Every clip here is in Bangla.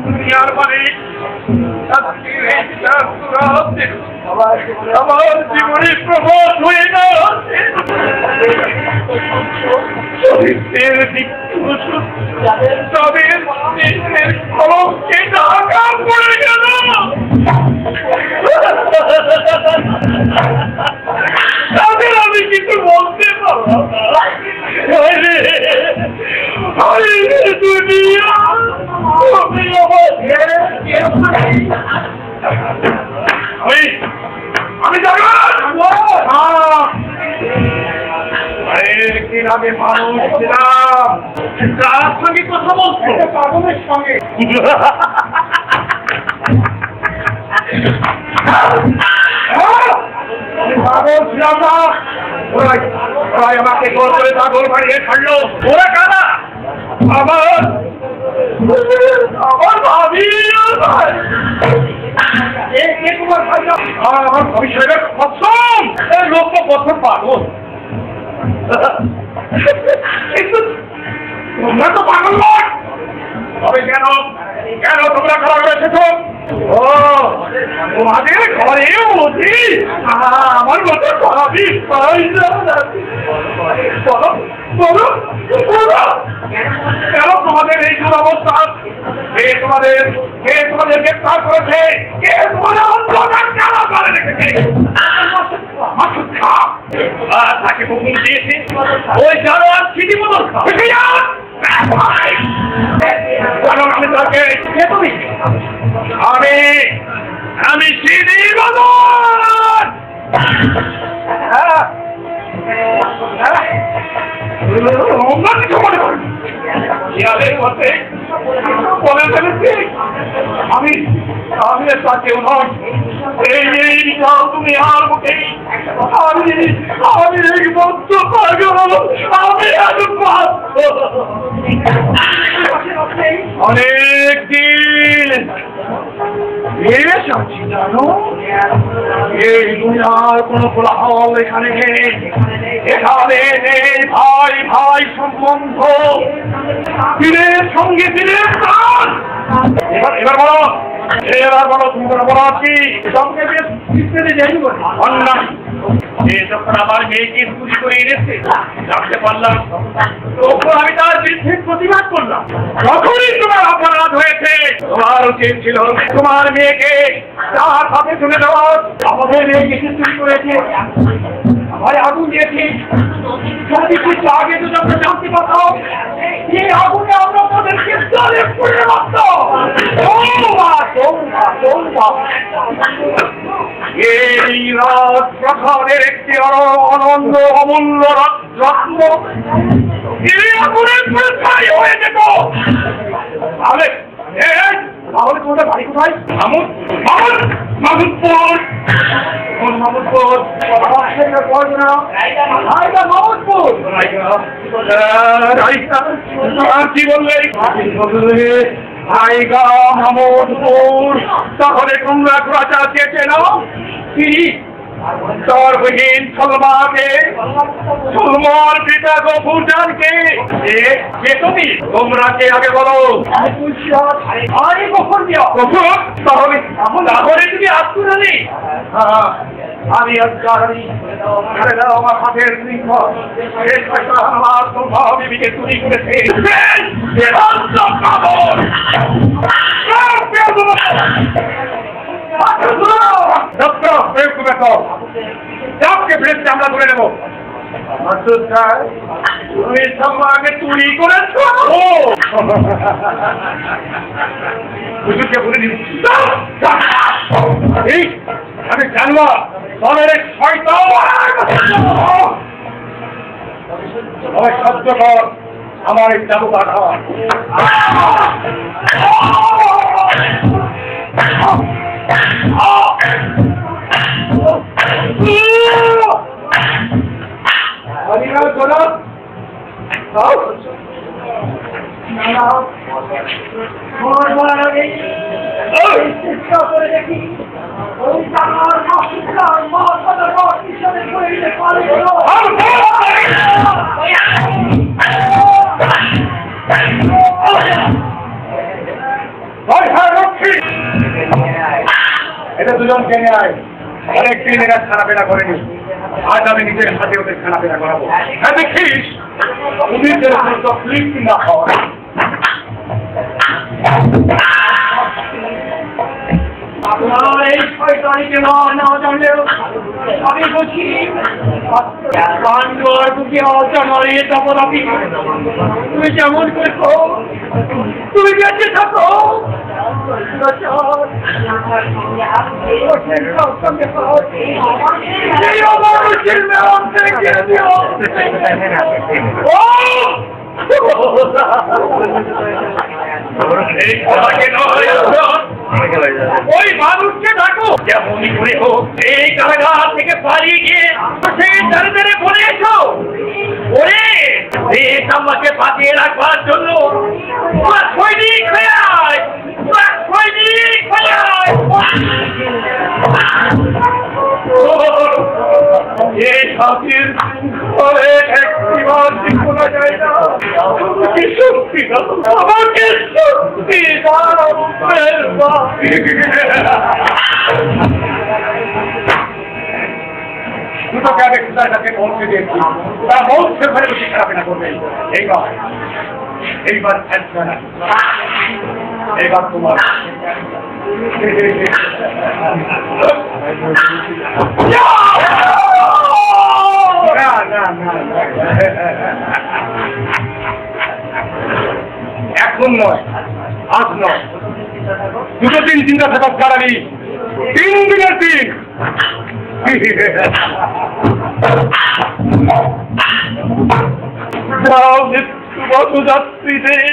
দুনিয়ার মালিক আমার জীবনে প্রভাব হয়ে না চরিত্রের তাদের কলমকে ঢাকা পড়ে গেল তাদের আমি কিছু বলতে পারবো দুনিয়া আমি জানি একদিন আমি মানুষ ছিলাম তার সঙ্গে কথা বলছো পাগলের সঙ্গে পাগল ছিলাম না ওরাই আমাকে গোল করে পাগল বানিয়ে ছাড়লো ওরা কারা আমার ভাবি তোমার ভাই আমার ভবিষ্যতের কসম লোক তো কসম পাগল তোমরা তো পাগল নয় তবে কেন কেন তোমরা ঘর এসেছো ও তোমাদের ঘরে বুঝি আমার মতো ভাবি বলো বলো বলো কেন তোমাদের এই দুরবস্থা কে তোমাদের গ্রেফতার করেছে কে তোমাদের অন্ধকার কারা করে রেখেছে তাকে হুকুম দিয়েছে ওই জানোয়ার সিটি বদল আমি তাকে আমি সিটি বদল কিছু মনে করি বলে ফেলেছি আমি তাকেও নয় এই তুমি আর মুখে আমি এই বদ্ধ পাগল আমি আজ অনেকদিন জানো এই দুনিয়ার কোন কোলাহল এখানে নেই নেই ভাই ভাই সম্বন্ধ পীরের সঙ্গে পীরের প্রাণ এবার বলো তুমি বলো কি সঙ্গে অন্যায় যখন আমার মেয়েকে চুরি করে এনেছে জানতে পারলাম তখন আমি তার বিরুদ্ধে প্রতিবাদ করলাম যখনই তোমার অপরাধ হয়েছে তোমার উচিত ছিল তোমার মেয়েকে তার হাতে তুলে দেওয়া আমাদের মেয়েকে চুরি করেছে আমার আগুন দিয়েছি কিছু আগে তো যখন জানতে পারতাম এই আগুনে আমরা তাদেরকে জলে পুড়ে মারতাম এই রাত প্রধানের একটি অনন্য অমূল্য রত্ন এই আগুনের পরীক্ষায় হয়ে যেত তাহলে তোমাদের বাড়ি কোথায় মামুদপুর কি বললে ভাইগা মামুদপুর তাহলে তোমরা রাজা চেয়েছে না তিনি তোর বহিন সলমার পিতা গফুরজানকে তুমি তোমরা কে আগে বলো তাহলে তুমি আত্মরানি আমি আমার হাতের আমার বিবিকে চুরি করেছে আমরা ধরে নেবো তুমি সম্মাকে চুরি করেছ হুজুরকে বলে দিচ্ছি আমি জানবো দলের শব্দ কর আমার এই চাবু কাঠা জেনে আয়, অনেকদিন এরা খানাপেনা করেনি, আজ আমি নিজের হাতে ওদের খানাপেনা করাবো। হ্যাঁ দেখিস, ওদের যেন কোনো তকলিফ না হয়। আপনার এই শয়তানিকে না জানলেও আমি বলছি পাণ্ডুয়ার বুকে অজানারে তপরাপি তুমি যেমন করছো, তুমি বেঁচে থাকো। ওই মানুষকে ডাকো, যেমনই করে হোক এই কারাগার থেকে পালিয়ে গিয়ে সেই দাঁড়ে বলে এসো, ওরে দেশ আমাকে বাঁচিয়ে রাখবার জন্য সৈনিক হয়ে আয়, সৈনিক হয়ে আয়। এই শান্তির একটি শোনা যায় না, আমাকে শক্তি দাও, আমাকে শক্তি দাও। দুটোকে আমি তার কাছে পৌঁছে দিয়েছি, তারা মৌসে ঘরে বসে খারাপেনা করবে। এইবার এইবার তোমার এখন নয়, আজ নয়, দুটো দিন চিন্তা থাকার কারণে 3 দিনের দিন। যাত্রীদের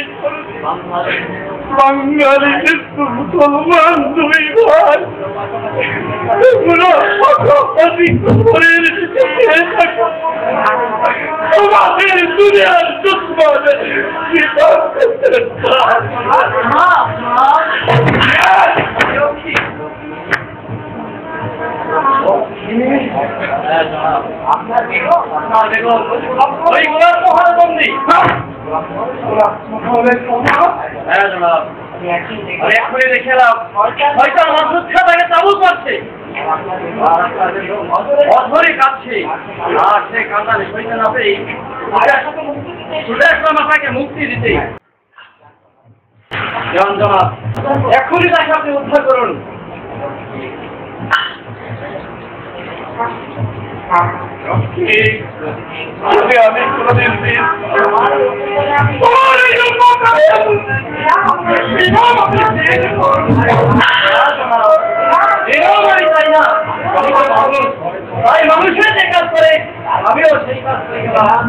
বাঙালি মৃত্যু মুসলমান দুই ভাই তোমাদের দুনিয়ার দুশ্মন এক্ষুনি দেখলাম হয়তো আমার সুচ্ছা তাকে তাবু করছে, অধরে কাঁদছে, আর সে কান্দালে সইতে না পেরে ছুটে আসলাম আপনাকে মুক্তি দিতে। এক্ষুনি তাকে আপনি উদ্ধার করুন। আমি কোনদিন মানুষের যে কাজ করে আমিও সেই কাজ করে গেলাম।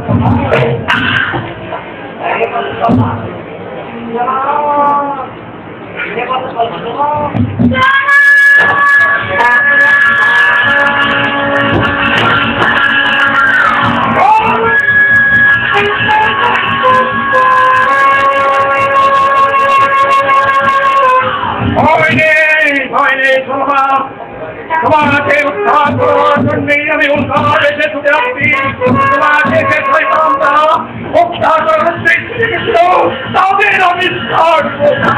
তোমাকে উদ্ধার করার জন্যই আমি উদ্ধার এসে ছুটে আসছি। তোমাকে যে শয়তানরা উদ্ধার করার চেষ্টা করেছিল তাদের আমি ছাড়বো না।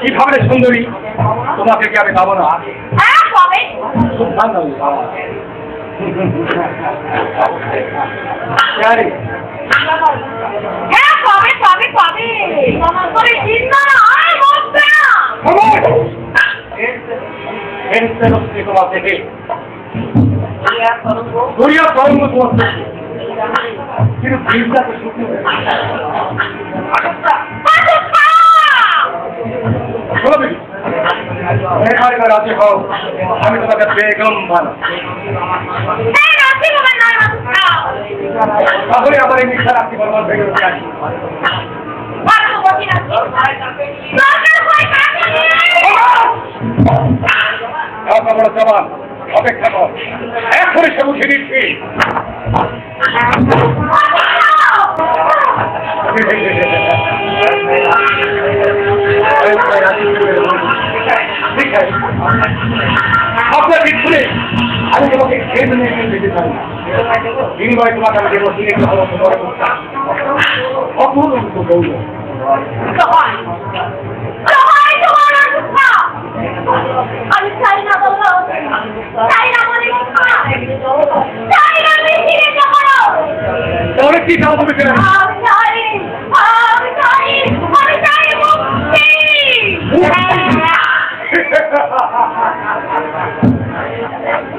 কিভাবে সুন্দরী, তোমাকে কি আমি পাবো না? তোমার থেকে কিন্তু বীরটাকে শুকিয়ে এবার রাজি হও, আমি তোমাকে বেগম বানাবো। তাহলে আমার এই মিথ্যা রাত্রি বলবার বেগম জানি জবান অপেক্ষা কর, এখনই সে উঠে দিচ্ছি। আপনার পিছনে আমি তোমাকে খেয়ে নিয়ে যেতে চাই না। বিনিময় তোমাকে আমি দেবো দিনে ভালো অপূর্ব গৌরব। আমি চাই না বললো, চাই না বলে চাই না মিশিয়ে যাবো। তাহলে কি চাও তুমি? আমি চাই মুক্তি।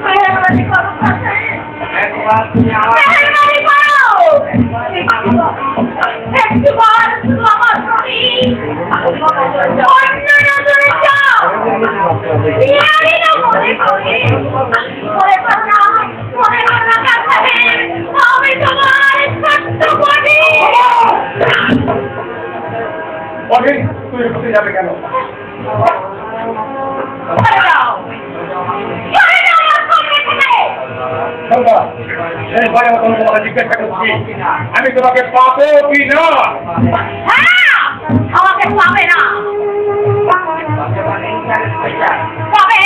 মেহরবানি করো, মেহরবানি করো। একবার আমার প্রতি অন্য নজরে যাও। আমি না মনে করি, মনে করো না, মনে করো না কাছে আমি তোমার সত্য বলি। অনেক তুই কোথায় যাবে কেন? জিজ্ঞাসা করছি আমি তোমাকে পাবো কি না? আমাকে পাবে না, পাবে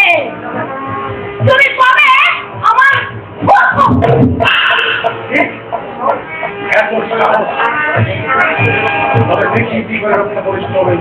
তুমি পাবে আমার দেখি কি করে রক্ষা করিস হবে।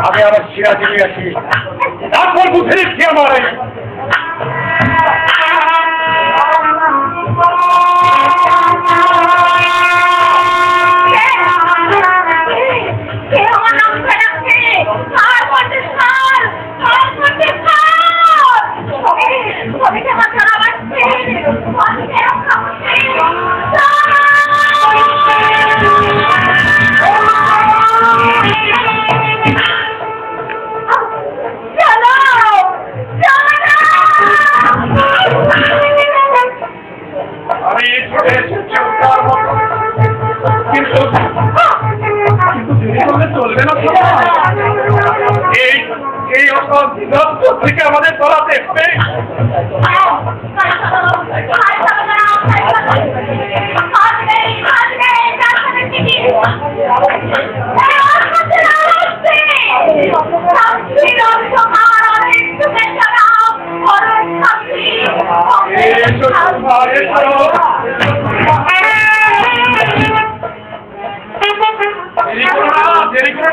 আমি আমার শিরা দিয়ে আসি, তারপর বুঝে দিচ্ছি আমার চলবে না। এই অসৎ থেকে আমাদের তলাতে দেরি করে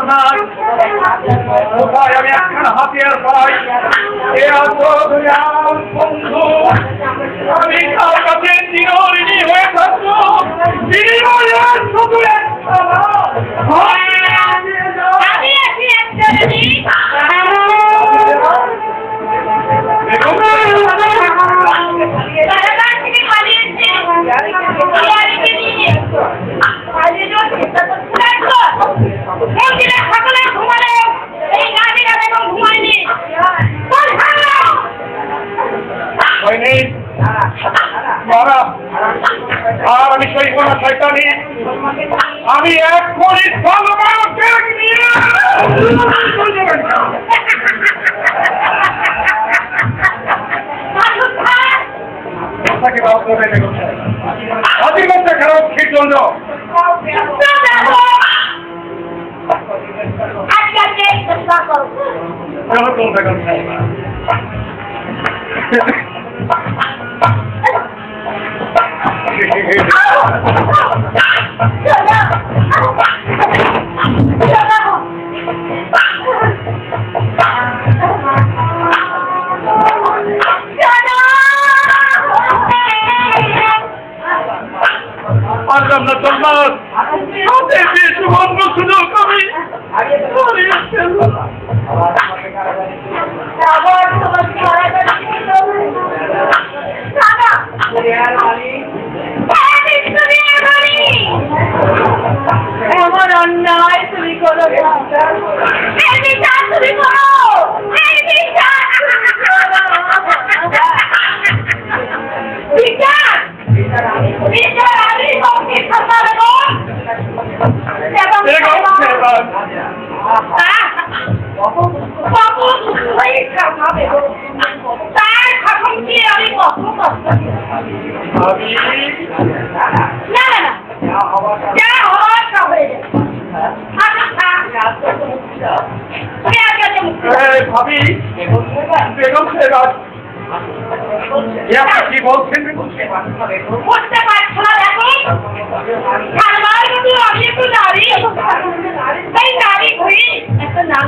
না আমি একখান হাতিয়ার পাই, বন্ধু আমি তার কাছে চিরঋণী হয়ে থাকবো। শুধু আমি সইব না শয়তানি। আমি এক্ষুনি সালমাকে নিয়ে অধিকতা খারাপ কি জন্য পারলাম না তোমরা সুবর্ণ সুযোগ আমি এমন অন্যায় তুমি করো তুমি করো ভাবি বেগম সাহেব কি বলছেন করতে পারছো না দেখো আমি একটু নারী এই নারী হই একটা নাম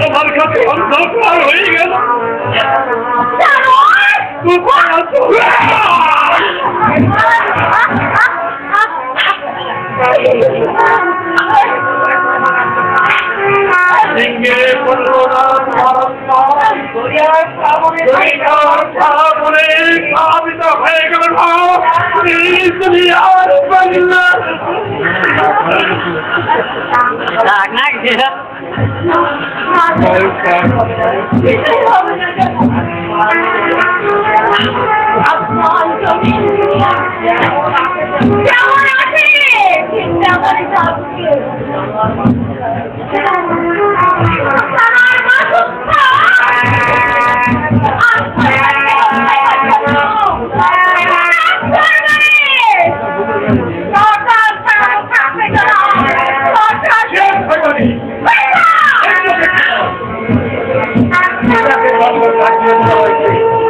আমার কাছে অন্ধকার হয়ে গেল সিংহে পড়লো না সাবিত হয়ে গেল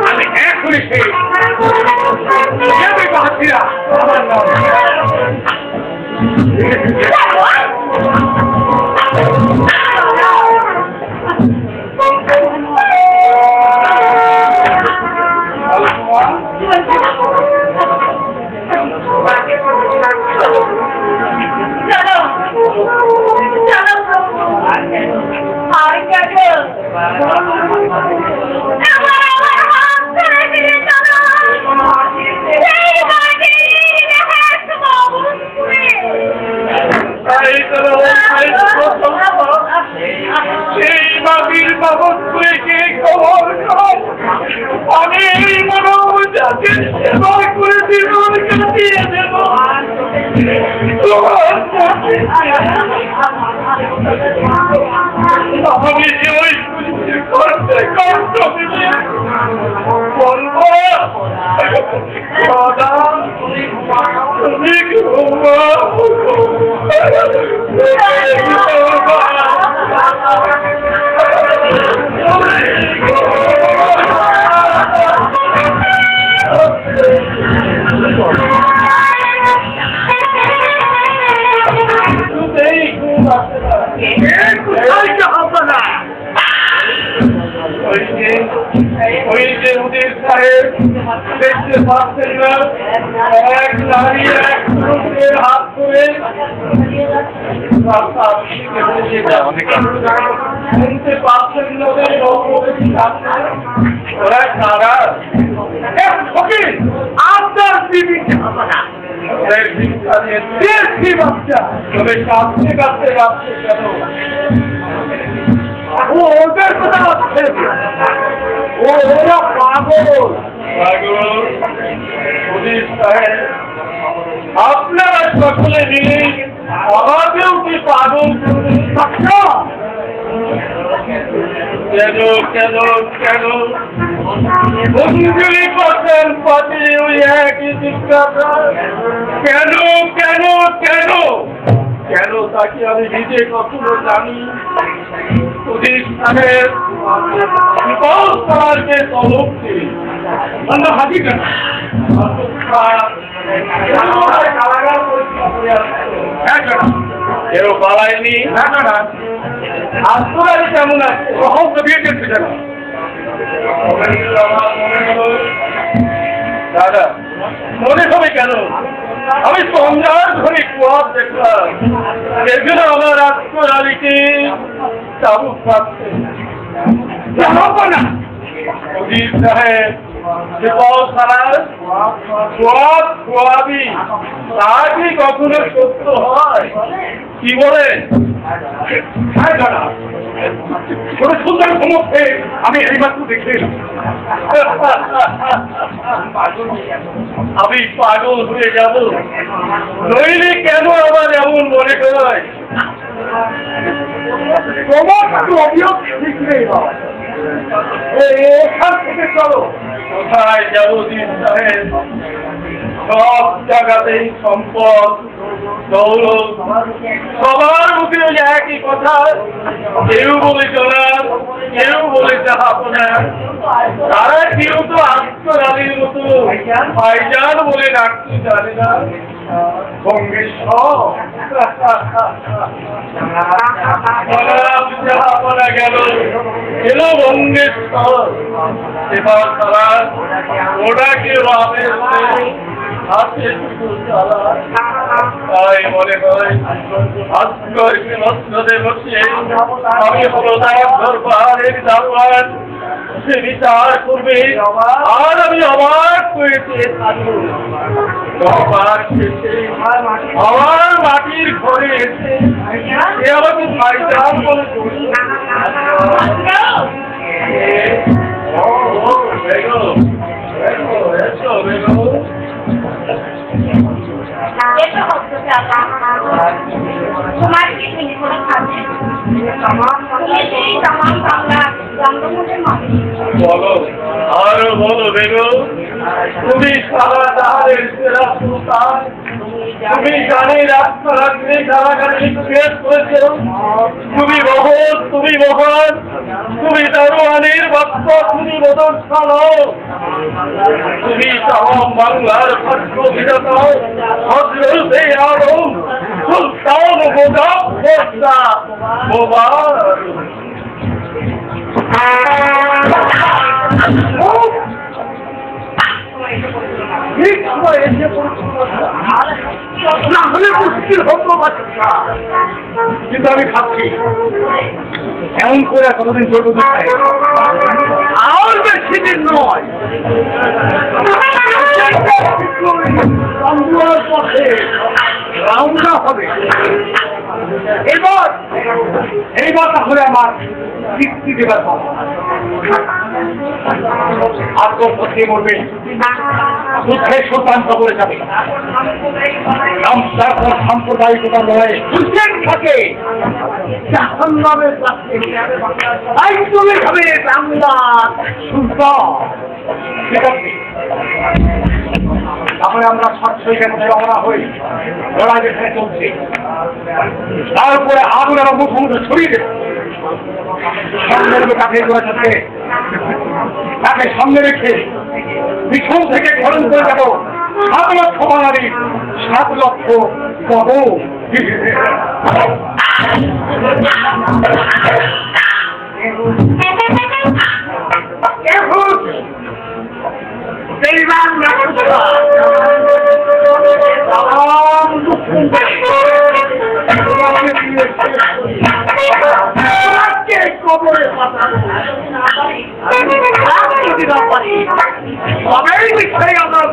আমি এখনই সেই আমার নাম সেই বাবির বাবদ কে খবর আমি এই মানব জাতির সেবা করে জীবন কাটিয়ে দেব। আমি ওই করতে কষ্ট দিলে বলবো তুমি ওই যে উদির সাহেব দেখতে পাচ্ছেন না এক নারী এক পুরুষের হাত ধরে শুনতে পাচ্ছেন না ওরা সারা আপনার বিবিকে বাচ্চা তবে কাঁদতে কাঁদতে কাঁদতে কেন ওদের কথা হচ্ছে ওরা পাগল পাগল পুলিশ সাহেব আপনারা সকলে মিলে আমাকেও কি পাগল কেন কেন কেন মঞ্জুরি করছেন পথে ওই একই জিজ্ঞাসা কেন কেন কেন কেন তাকে আমি নিজে কখনো জানি পুলিশ সাহেব বিপদকে তলব দিই আমরা হাজি কেন কেউ পালায়নি আসলে কেমন আছে সহজ দিয়ে দেখতে কেন দাদা মনে হবে কেন আমি সন্ধ্যার ধরে কুয়ার দেখলাম এখানে আমার আজকর আলীকে চাবুক পাচ্ছে না অজিত সাহেব খোয়াবি তা কি কখনো সত্য হয় কি বলেন সুন্দর সমস্যে আমি এইমাত্র দেখে আমি পাগল হয়ে যাব নইলে কেন আমার এমন মনে হয় সমস্ত অভিযোগ ঠিক নেই এখান থেকে চলো কোথায় যাবো দিন সাহেব সব জায়গাতেই সম্পদ দৌলত সবার মুখে ওই একই কথা কেউ বলে চলার কেউ বলে চাহাপনা তারা কেউ তো আত্মরালীর মতো ভাইজান বলে ডাকতে জানে না চাহাপনা গেল এলো বঙ্গেশ্বর এবার তারা ওটাকে তাই মনে হয় বসে আমি হলো তার দরবারের দাওয়াত সে বিচার করবে আর আমি অবাক হয়েছে দরবার শেষে আমার মাটির ঘরে এসে সে আমাকে ভাইজান বলে তোমার কি তুমি করে খাবে বলো আরো বলো বেগো তুমি সারা জাহানের সেরা সুলতান তুমি জানি রাস্তাঘাটে কারাগারে পেশ করেছো তুমি মহৎ তুমি মহান তুমি দারোয়ানের বাচ্চা তুমি মদন তুমি তাম বাংলার ভাগ্য বিধাতা হযরতে আলম সুলতান মোবারক ঠিক সময় এসে না হলে মুশকিল হতো বাচ্চা কিন্তু আমি খাচ্ছি এমন করে কতদিন ছোট আর বেশি দিন নয় পথে রওনা হবে এইবার তাহলে আমার তৃপ্তি দেবার আত্মপক্ষে মরবে, যুদ্ধের সুলতান কবরে যাবে। তারপর সাম্প্রদায়িকতা নয়, হুসেন থাকে জাহান্নামের কাছে চলে যাবে বাংলার সুলতান। ঠিক আছে, তাহলে আমরা সেখানে রওনা হই। লড়াই যেখানে চলছে, তারপরে আগুন এবং মুখোমুখি ছড়িয়ে দেবে। সঙ্গে কাকে সাথে তাকে সঙ্গে রেখে পিছন থেকে খরণ করে যাব 7 লক্ষ বাঙালি, 7 লক্ষ পাবো। কবরে পাঠাবো যদি না পারি তবেই মিথ্যাই আমার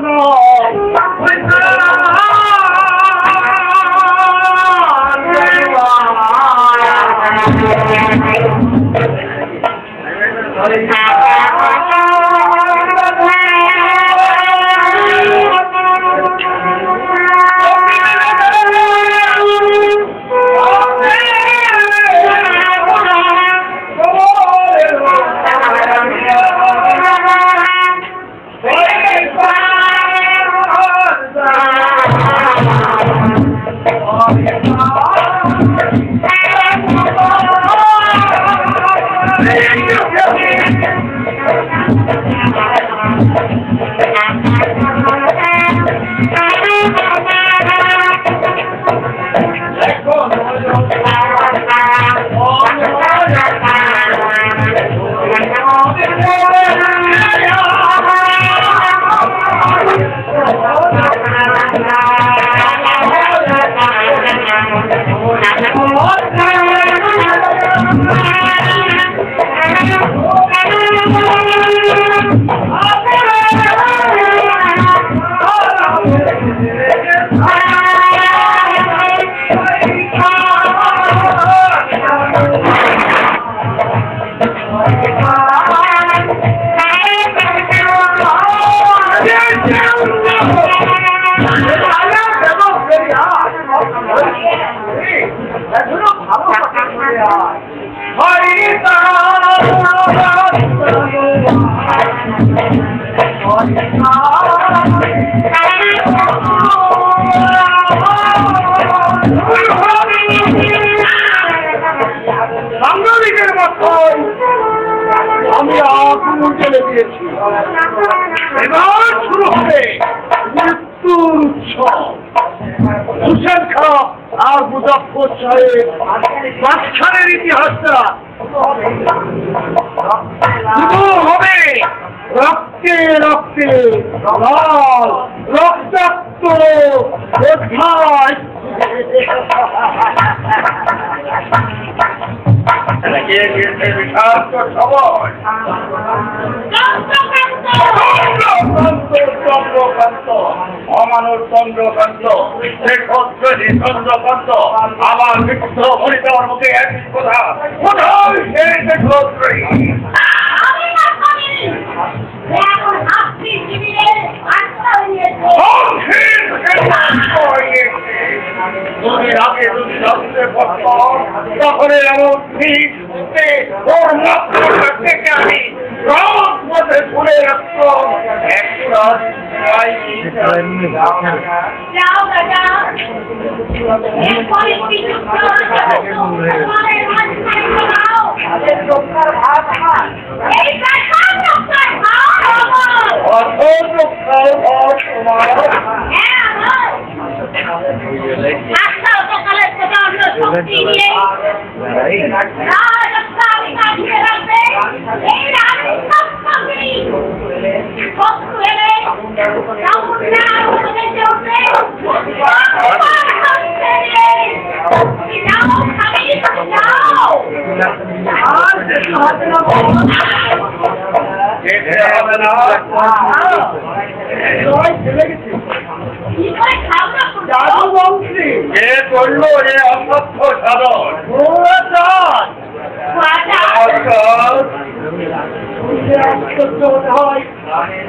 আমি আগুন জ্বেলে দিয়েছি। এবার শুরু হবে মৃত্যুর উৎসব। হুসেন খাঁ আর মুজাফফর সাহেব মাঝখানের ইতিহাসটা শুরু হবে রক্তে রক্তে লাল রক্তাক্ত অধ্যায়। অমানুষ চন্দ্রকান্ত চন্দ্রকান্ত আমার মৃত্যু হয়ে যাওয়ার মুখে একই কথা, কোথায় সেই দেখি আগে যদি জানতে পারতাম তখন এমন ঠিক ওর মাত্র থেকে আমি রোজ মধ্যে ভুলে রাখতাম। জাদু মন্ত্রী কে করলো এ অসভ্য সাধন?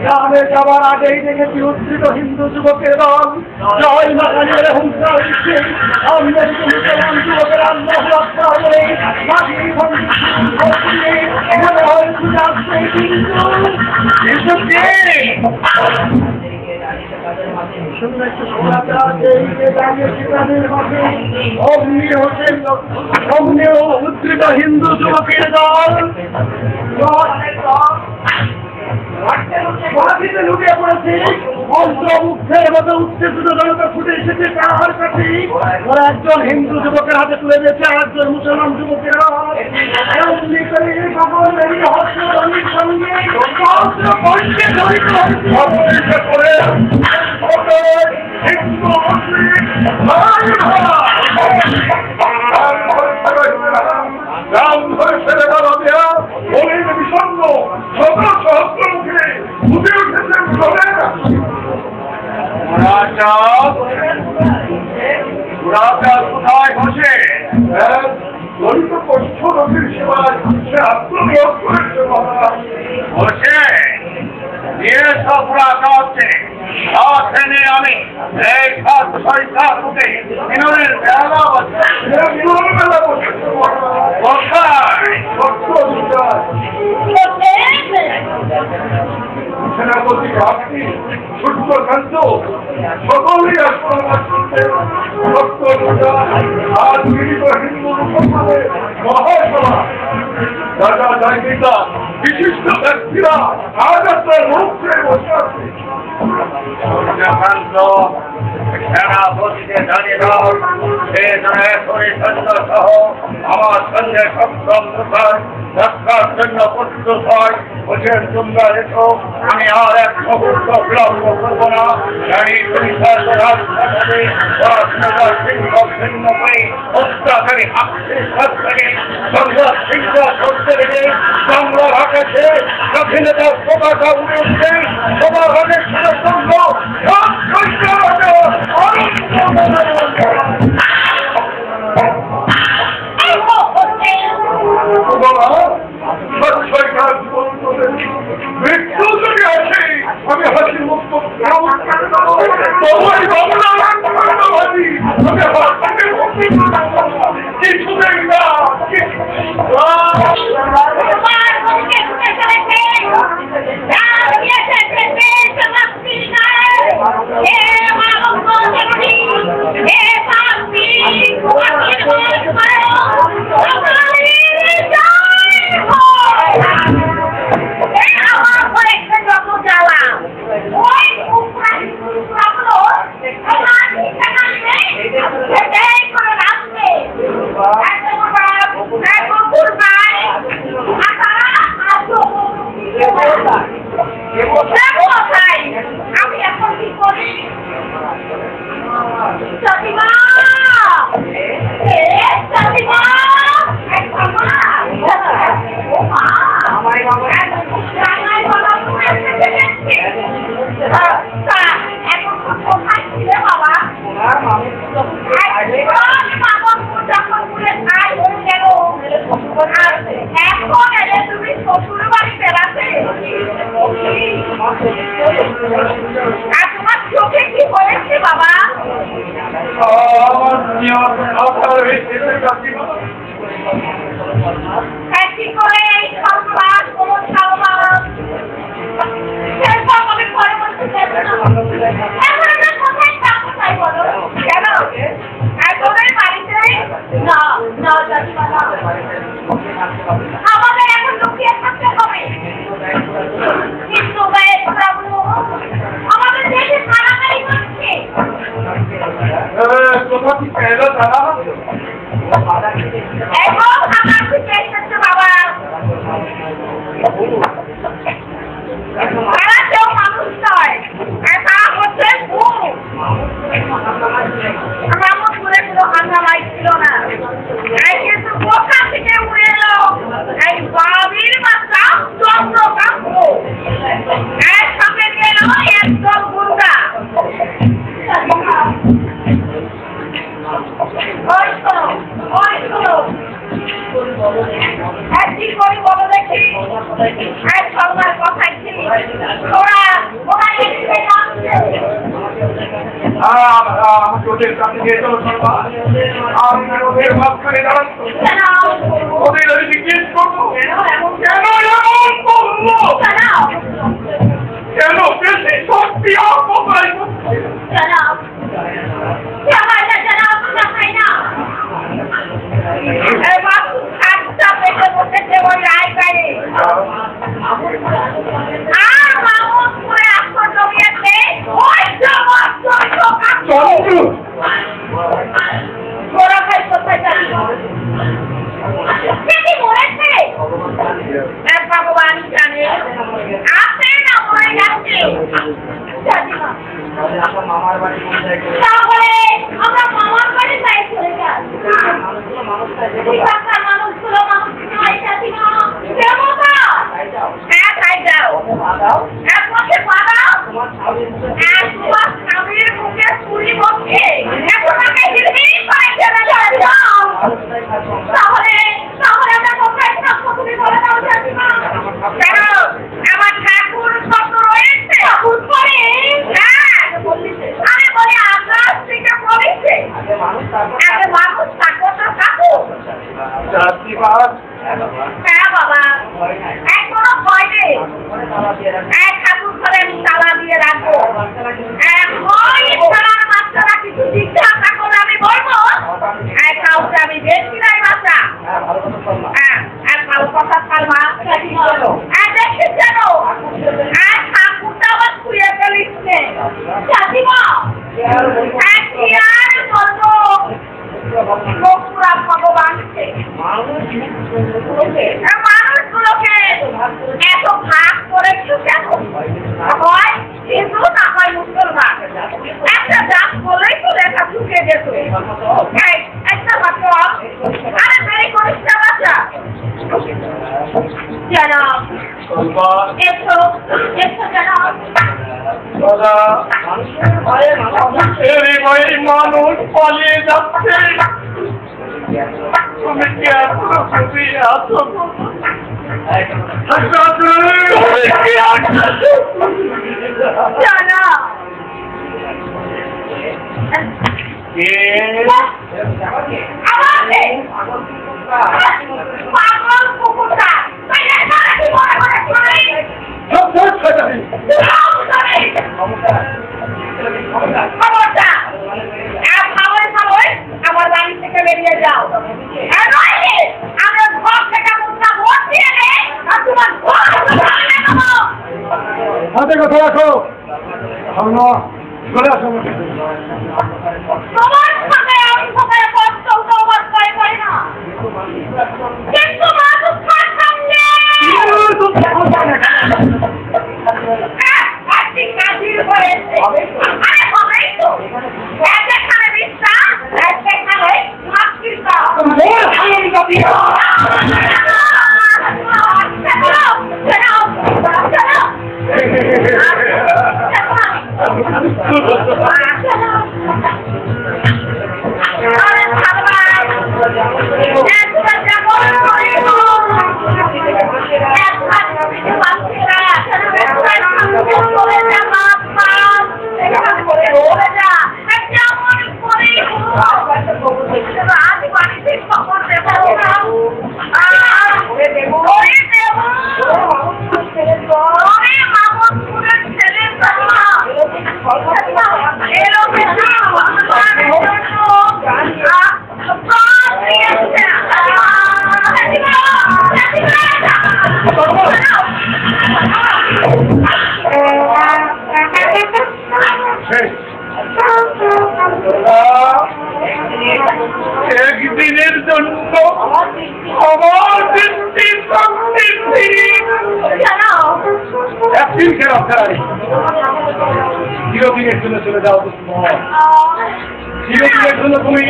গ্রামে যাওয়ার আগেই দেখেছি উদ্ধৃত হিন্দু যুবকের দল জয় মাতালের হুঙ্কার দিচ্ছে। আমদেরকে মুসলমান যুবকের আল্লাহ আকবার বলে মাটির মনে হয় আসছে কিন্তু উদ্ধৃত হিন্দু যুবকের দল লুটিয়ে পড়েছে। মন্ত্রমুগ্ধের মতো উত্তেজিত জনতা ছুটে এসেছে তার কাছে। ওরা একজন হিন্দু যুবকের হাতে তুলে দিয়েছে আর একজন মুসলমান যুবকেরা রাম ধরে ছেড়ে দেওয়া হরিণ বিষণ্ণ শত সহস্রমুখে ফুটে উঠেছেন কোথায় বসে দলিত কষ্ঠ রোগীর সেবায় সে আত্মনিয়োগ করেছে বসে দিয়ে সব রাখাচ্ছে আমি এই 7-6 ফুটে বিনোদের মেলা বসে সেনাপতি আপনি ছোট্ট কান্ত সকলেই আর পীড়িত হিন্দু মুসলমানের মহাসভা দাদা দায়িতা বিশিষ্ট ব্যক্তিরা আজ আপনার মুখ ছেড়ে বসে আছে। সেনাপতিকে জানিয়ে দাও সে যেন এখনই সৈন্য সহ আমার সঙ্গে সপ্তম রক্ষার জন্য প্রস্তুত হয়। বলছেন তোমরা দেখো আমি আর এক মুহূর্ত বিলম্ব করব না। গাড়ি পরিষ্কার করার সাথে ছিন্ন করে হত্যাকারী হাতকে সংবাদ শিক্ষা করতে গেলে বাংলা ভাষাতে স্বাধীনতার পতাকা উড়ে উঠছে। সবার আগে সঙ্গ মৃত্যু যদি আছে আমি হাসি মুক্ত কিছু দেখ না আমাদের এখন লুকিয়ে থাকতে হবে কিন্তু আমাদের দেশে মারামারি হচ্ছে এখন আমার চেষ্টা বাবা তারা কেউ মানুষ নয় তারা হচ্ছে রামপুরে কোনো হামলা ছিল না কিন্তু কোথা থেকে উড়ে এলো এই বাবির বাচ্চা চন্দ্রকান্ত এর সঙ্গে নিয়ে এলো একদল গুন্ডা কি করি বলো দেখি সবার কথাই ছিল আমাকে ওদের কাছে নিয়ে চলো সর্বা আমি ওদের মাঝখানে দাঁড়াচ্ছ ওদের আমি জিজ্ঞেস করবো কেন এমন করবো কেন বেশি সত্যি কোথায় ভগবান জানে আপনি না মরে যাচ্ছে তাহলে আমরা মামার বাড়ি যাই চলে যাই মানুষগুলো মানুষ নয় চাচিমা দেবতা এক আই যাও এক পথে পাদাও এক তোমার স্বামীর মুখে ছুরি বসে এখন আমাকে হিলহিল করে চলে যাও তাহলে আমরা কোথায় থাকবো তুমি বলে দাও চাচিমা কেন আমার ঠাকুর স্বপ্ন রয়েছে ঠাকুর করে আমি বলি আকাশ থেকে পড়েছে আগে মানুষ থাকবো তো ঠাকুর হ্যাঁ বাবা এখনো ভয় নেই এক ঠাকুর ঘরে আমি তালা দিয়ে রাখবো খেলার বাচ্চারা কিছু জিজ্ঞাসা করলে আমি বলবো কাউকে আমি দেখছি নাই বাচ্চা হ্যাঁ আর ভালো কথা সালমা দেখছিস কেন ঠাকুরটা আবার শুয়ে ফেলিস চাচিমা আর বলবো ভগবানকে মানুষগুলোকে এত ভাগ করেছো কেন হয় হিন্দু না হয় মুসলমান একটা জাত বলেই তো দেখা ঢুকে যেত একটা মাত্র আরে দেরি করিস না বাচ্চা জানাব এসো জানাব মানুষ পালিয়ে যাচ্ছে তুমি কি এখনো খুবই আছো পাগল কুকুরটা আমার বাড়ি থেকে বেরিয়ে যাও আমরা ঘর থেকে মুদ্রা ভোট দিয়ে নেই আর তোমার হাতে কথা রাখো চলে আসো তোমার সাথে আমি সবাই কষ্ট তোমার ভয় করে না কিন্তু মানুষ সামনে কাজির হয়েছে আরে হবেই তো এখানে বিশ্বাস এখানে মাতৃকা একদিনের জন্য আমার একদিন খেলা খেলাই চিরদিনের জন্য চলে যাও চিরদিনের জন্য তুমি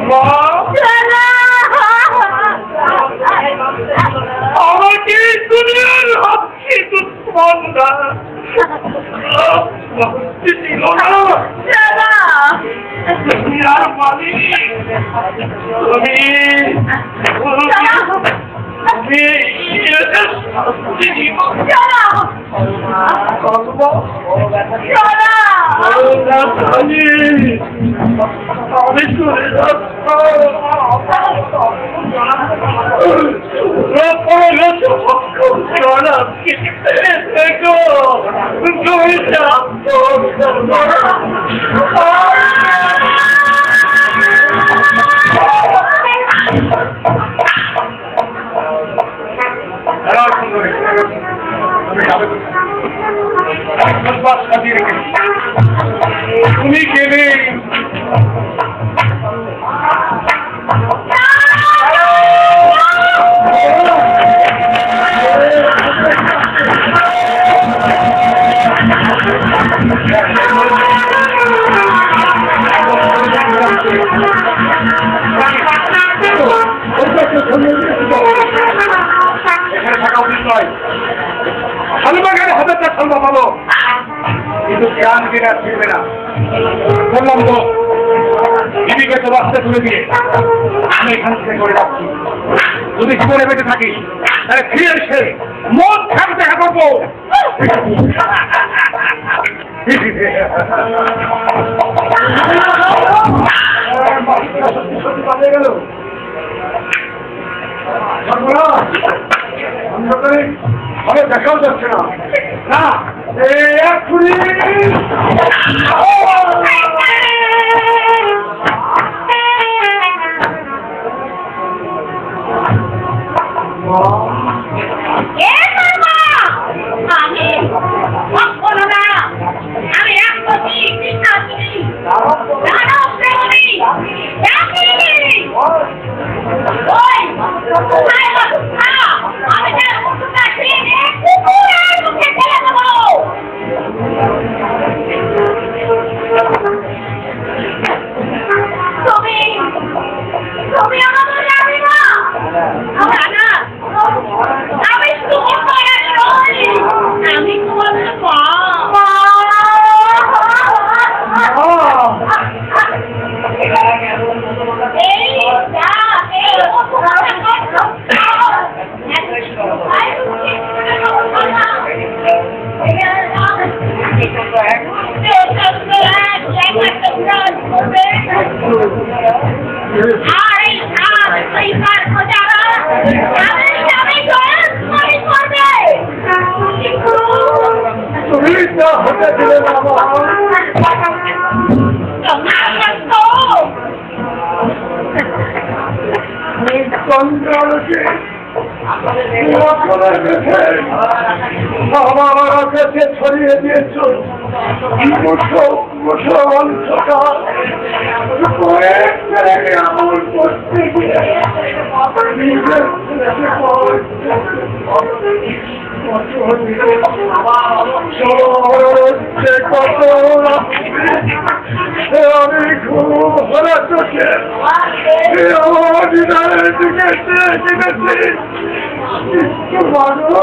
মা দুনিয়ার মালিক তুমি আমি চলে তুমি গেলে এখানে থাকা উচিত নয় শালবাগানে হাজারটা শালবা ভালো কিন্তু জ্ঞান কিনা ফিরবে না বললাম তো দিদিকে তো রাস্তা তুলে দিয়ে আমি এখান থেকে করে যাচ্ছি যদি জীবনে বেঁচে থাকি তাহলে ফিরে এসে মদ খান দেখা করবো গেল আমি দেখাও যাচ্ছে না না এক্ষুনি আমার কাছে ছড়িয়ে দিয়েছ আমল করতে গিয়ে নিজের কত আমি খুব ভরা চোখে আমার দিদারের দিকে চেয়েছি মানুষ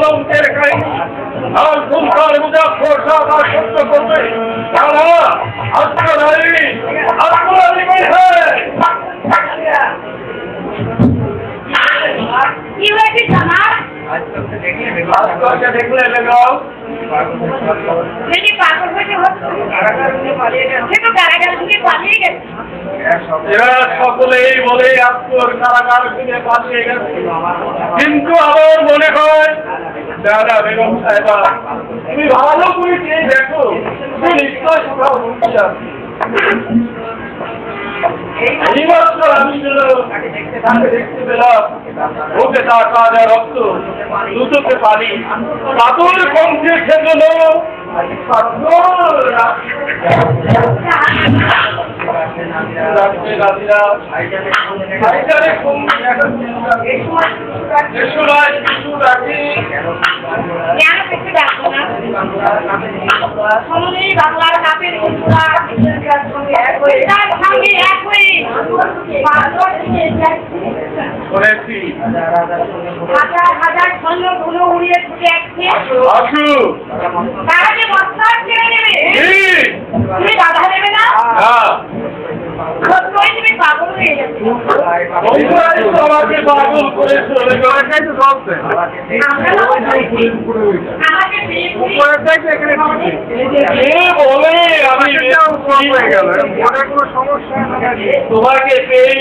কলঙ্কের কাহিনী আর সুলতান মুজাফফর শাহ তা সত্য করবে। তারা আজকে নারী আজকে কি হয়েছে জামাল? আজকে দেখলে বেগম মেয়েটি পাগল হয়েছে সে তো কারাগার থেকে পালিয়ে গেছে। এরা সকলেই বলে আজকের কারাগার থেকে পালিয়ে গেছে, কিন্তু আমার মনে হয় দাদা বেগম সাহেবা তুমি ভালো করে চেয়ে দেখো, তুমি নিশ্চয় কোথাও মুক্তি আছে। এইমাত্র আমি তাকে দেখতে পেলাম, ওকে তার কাজা রক্ত দুটোকে পানি কাতর কণ্ঠে সেজল বাংলার কাপের হাজার হাজার সৈন্যগুলো উড়িয়ে ছুটে আসছে। তারা যে বস্তা ছেড়ে নেবে, তুমি বাধা দেবে না? সত্যই তুমি পাগল হয়ে গেছে। আমাকে পাগল করেছে, আমাকে তোমাকে পেয়ে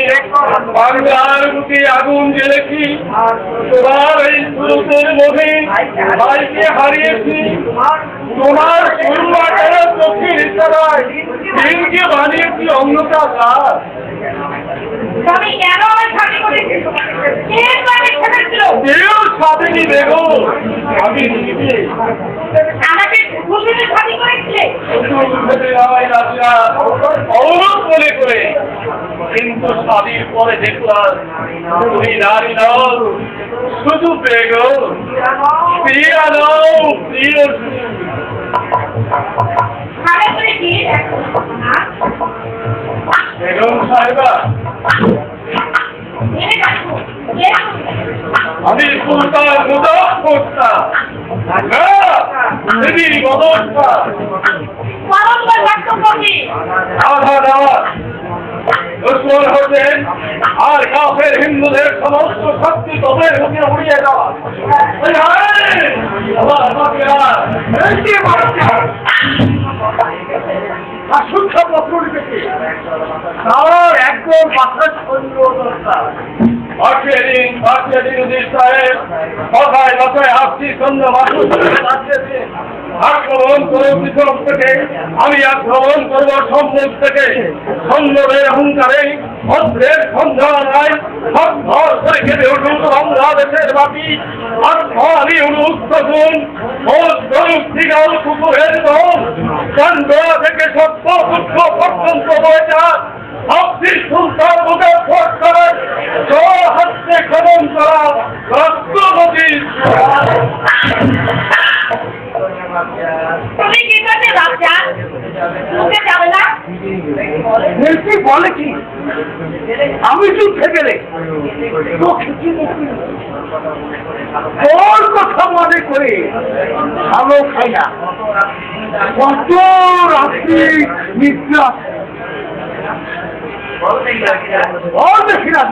বাংলার বুকে আগুন জ্বেলেছি, তোমার এই সুরতের মধ্যে ভাইকে হারিয়েছি, তোমার চোখের ইশারায় দিনকে বানিয়েছি অন্ধকার রাত। তুমি কেন আমার সাথে করেছো? কেউ সাথেনি বেগম, আমি নিজে আমাকে ঘুষিতে সাথে করেছিলে। অবরোধ মনে করে, কিন্তু স্বামীর পরে দেখলাম তুমি নারী নও, শুধু বেগম, প্রিয়া নও, প্রিয় বেগম সাহেবা। আমি সুলতান মুজাফফর শাহ, দেবী মদরসা দুশ্মন হোসেন আর কাফের হিন্দুদের সমস্ত শক্তি তোদের মুখে উড়িয়ে দেওয়া। একদম মাথার সৈন্য দরকার। কথায় কথায় আপনি সৈন্য মানুষ আক্রমণ করে পিছন থেকে, আমি আক্রমণ করবো সম্মুখ থেকে। সৈন্যদের অহংকারে ভদ্রের সন্ধ্যা নাই, সব ঘর করে কেঁদে উঠুক বাংলাদেশের বাকি আত্মানি উলুক তখন দিগাল কুকুরের দল চন্দ্র থেকে সত্য পুত্র পর্যন্ত বয়ে যাক। আপনি সুলতান মুজাফফর শাহ হাতে খনন করা রাষ্ট্রপতি। তুমি কি করতে বাচ্চা? মুখে যাবে না? বলে কি আমি যুদ্ধে গেলে তোর কথা মনে করে ভালো খাই না, কত রাত্রি নিদ্রা দেখি না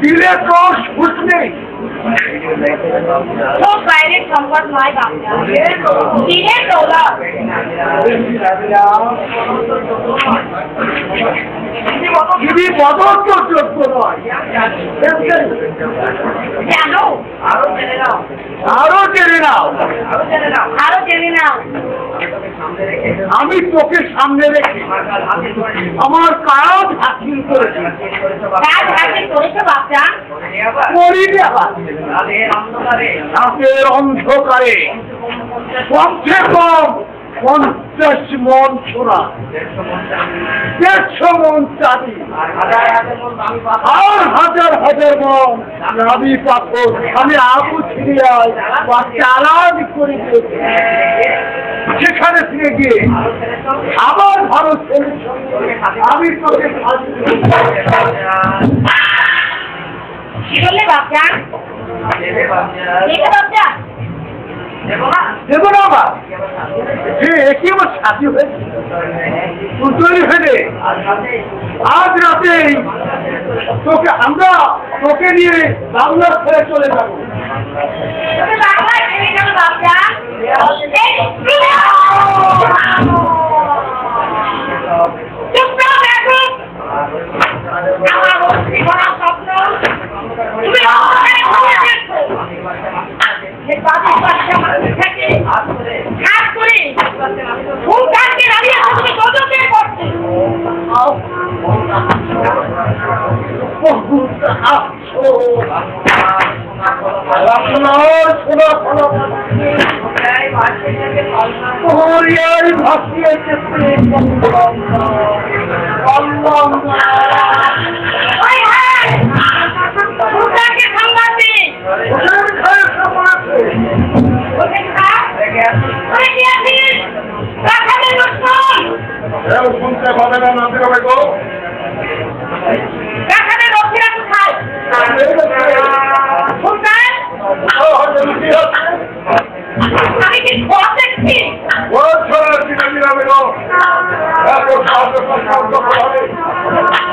দিলে তো সুখ নেই। সব বাইরের সম্পদ নয় বাচ্চা, দিনের দৌলত। দিদি বদল তো যোগ্য নয়, জানো আরো জেনে নাও, আরো জেনে নাও, আরো জেনে নাও। আমি তোকে সামনে রেখে আমার কাজ হাসিল করেছি। কাজ হাসিল করেছো বাচ্চা? করিনি আবার রাতের অন্ধকারে কমসে কম 50 মন সোনা, 150 মন চাঁদি, আর হাজার হাজার মন নাবি পাথর আমি আবু সিরিয়ায় বা চালান করে দিয়েছি। সেখানে ফিরে গিয়ে আবার ভারত ছেলের সঙ্গে আমি তোকে বাপজান দেবো না বাবা কি আমার সাথী হয়েছে তৈরি হয়ে আজ রাতে তোকে নিয়ে বাংলা ছেড়ে চলে যাবো তুমি বাংলায় চলে গেল বাপজান আমার অস্থি ভরা স্বপ্ন তুমি শুনতে পাবে না নামতে হবে গো আমি কি দেখছি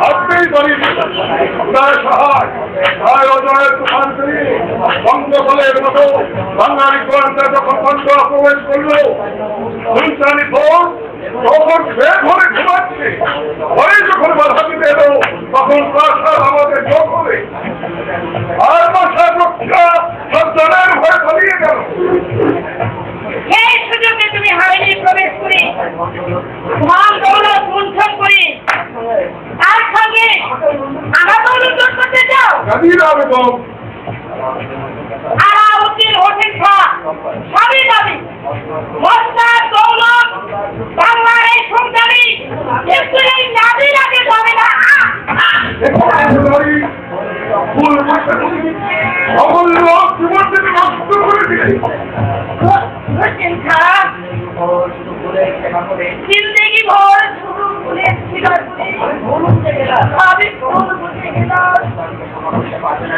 আপনি বলি সহায় অজয়ের তুফান বঙ্গবলের মতো বাঙালি গোয়েন্দা যখন বন্ধ প্রবেশ করলো সুলতানি ফোন তখন সে ঘরে ঘুমাচ্ছে ঘরে যখন বাধা দিতে এলো তখন প্রাসাদ আমাদের যোগ হবে আর বাসার রক্ষা সন্তানের ভয়ে পালিয়ে গেল এই সুযোগে তুমি হারিয়ে প্রবেশ করি ধন দৌলত লুণ্ঠন করি তার সঙ্গে আমার দৌলত লুট করতে চাও আলাউদ্দিন হোসেন খাঁ সবই দাবি মস্তার দৌলত বাংলার এই সন্তানি কিন্তু এই নাবির আগে যাবে না হোসেন খাঁ জিন্দগি ভর শুরু করেছিল আমি ভুল বুঝে গেলাম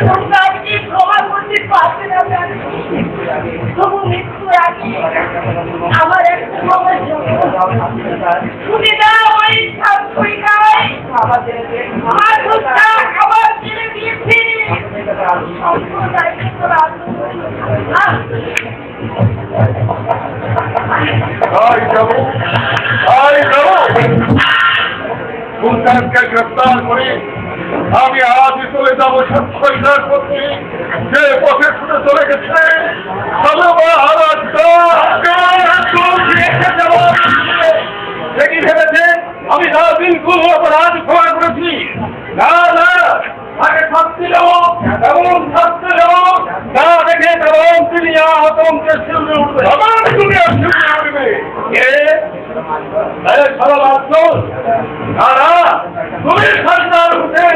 তোমরা কি প্রমাণ করতে পারবে না তবু মৃত্যুর আগে আমার এক সমস্যা শুনে দাও ওই ছাত্রী নাই আমার খাবার ছেড়ে দিয়েছি সুলতানকে গ্রেফতার করে আমি আজই চলে যাবো সত্যিকার পথে যে পথে ছুটে চলে গেছে ভেবেছে আমি বিলকুল অপরাধ ক্ষমা করেছি না না আগে শাস্তি দেবো এমন শাস্তি দেবো না দেখে তেমন দুনিয়া আতঙ্কে শিউরে উঠবে আমার দুনিয়া শিউরে উঠবে তুমি সরকার হুসেন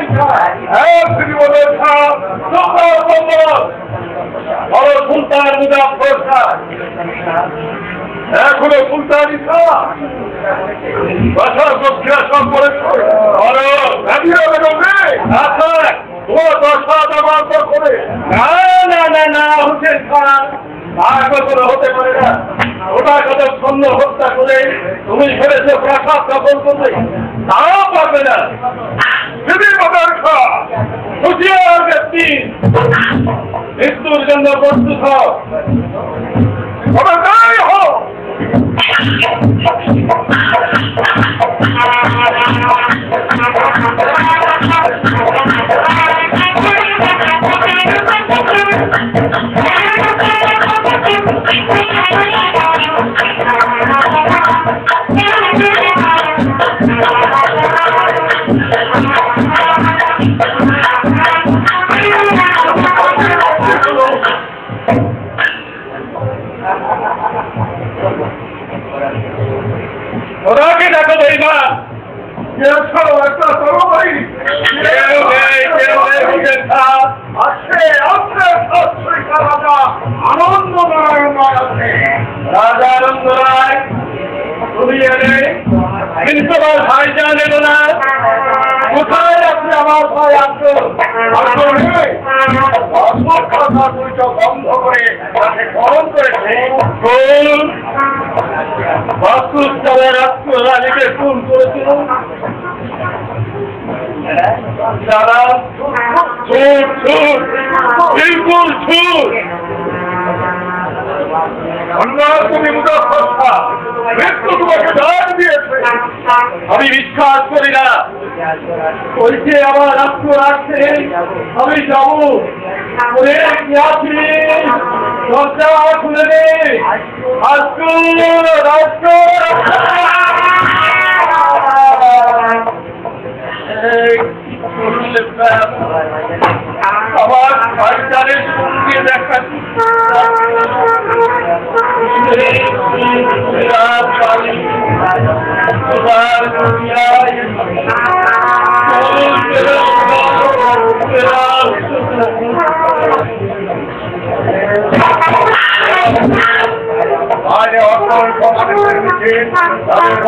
সুলতান মুজাফর খান এখনো সুলতানি বাসার প্রক্রিয়া সব করে না হুসেন খান হতে পারে না ওটা কত সৈন্য হত্যা করে তুমি ফেলেছো প্রাসাদ দখল করবে তাও পারবে না হুঁশিয়ার ব্যক্তি মৃত্যুর জন্য প্রস্তুত হোক ওরাকে ডাকো দেবা একটা তরবারি আনন্দ নারায়ণ আছে রাজা আনন্দ রায় তুমি এলে প্রিন্সিপাল ভাইজান এলো না কোথায় আপনি আমার ভাই আব্দুল কথা দুইটা বন্ধ করে তাকে গরম করেছে। বাস্তুস্থলের রাজকে খুন করেছিল যারা ছুট ছুট বিলকুল ছুট। তুমি মুদাফা মৃত্যু তোমাকে দান দিয়েছে, আমি বিশ্বাস করি না। বলছে আমার রাষ্ট্র রাখছে আমি যাবো দরজা খুলে দে রাষ্ট্র আমার ভাইচারের সঙ্গে দেখা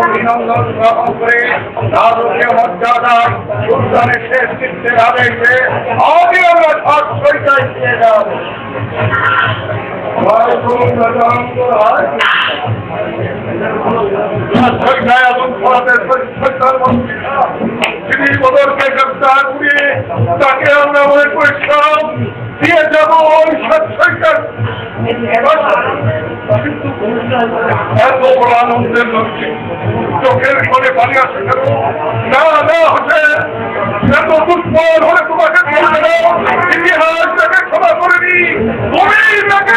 অভিনন্দন গ্রহণ করে রাজকীয় মর্যাদায় সুলতানের শেষ কৃত্যের আদেশে আগে আমরা সব সরকার দিয়ে যাব। বদলকে গ্রেপ্তার করে তাকে আমরা মনে করছিলাম দিয়ে যাবো ওই সরকার। এত বড় আনন্দের মধ্যে চোখের ঘরে পানি আসে কেন? না না হচ্ছে এত দুষ্ফল হলে তোমাকে ইতিহাস তাকে ক্ষমা করে নি তুমি তাকে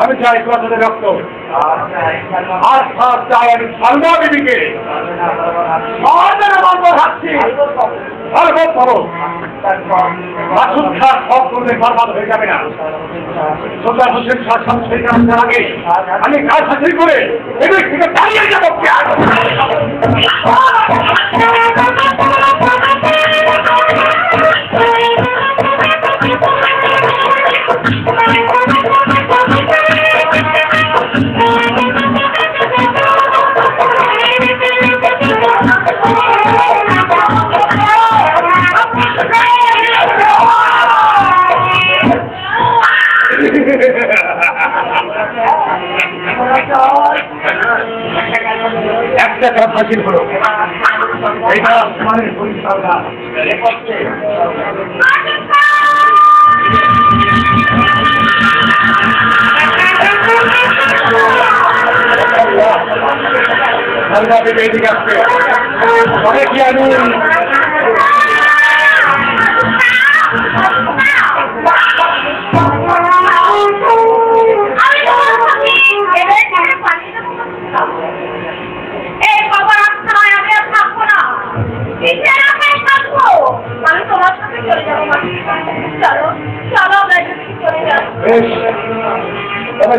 আমি চাই তোমাদের রক্ত আর সাত চাই আমি সালমা বিবিকে থাকছি মাসুদ খান সব করলে বরবাদ হয়ে যাবে না। সুলতান হোসেন শাহ শামসের আগে আমি কাজ হাসিল করে এদের থেকে দাঁড়িয়ে যাবো। একটা কাজ হাসিল হলো, এটা আসমানের পরিষ্কার এদিকে আসছে অনেক কি আমি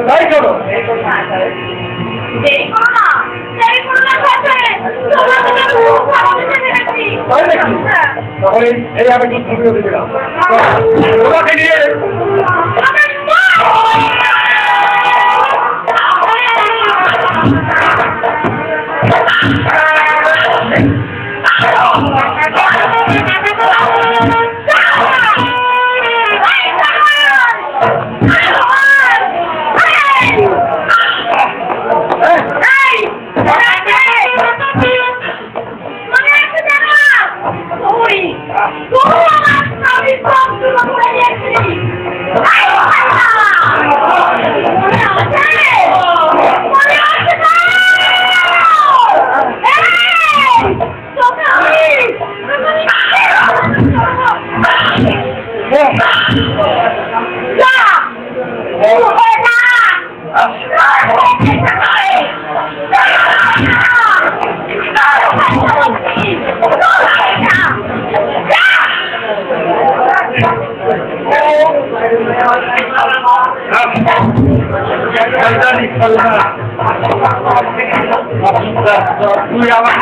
তাই চলো তাহলে এই আমি যুদ্ধ দিলাম তোমাকে নিয়ে তুই আমার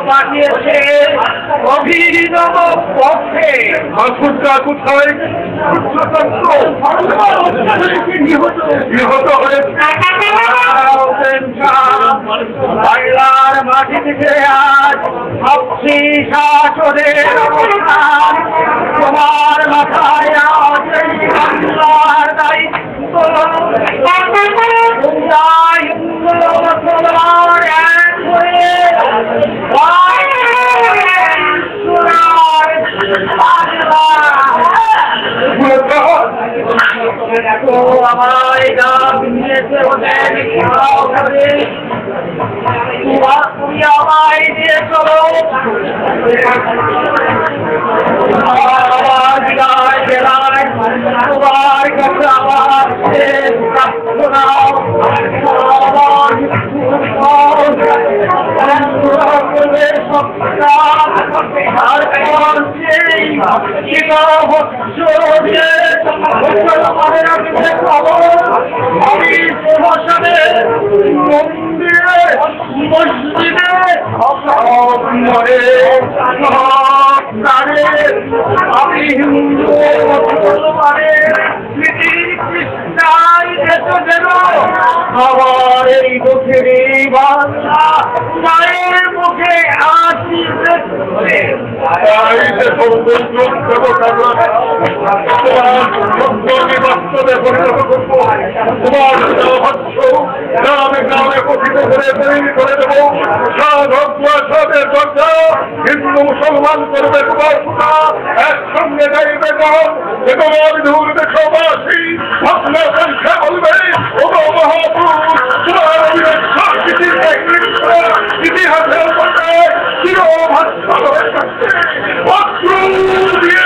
পাঠিয়েছে অভিনব পক্ষে কোথায় নিহত হয়েছেন বাংলার মাটি থেকে আজ ভাবছি শাসনের অবস্থান তোমার মাথায় আজ বাংলার দায়িত্ব আমায় নাম নিয়েছে তুমি আমায় দিয়ে চলো আমার বিদায় বেলায় তোমার কাছে আমার শেষ প্রার্থনা আমি হিন্দু আমার এই মুখের বাংলা মায়ের মুখে বাস্তবে পরিণত করবো তোমার গ্রামে গ্রামে কথিত করে তৈরি করে দেবো সবের দরজা হিন্দু মুসলমান করবে তোমার শোনা একসঙ্গে যাইবে গান তোমার ধূর দেশবাসী আপনার সংখ্যা বলবে ও মহাপুর তোমার ইতিহাসের মধ্যে চিরভাষ্য হয়ে থাকছে দিয়ে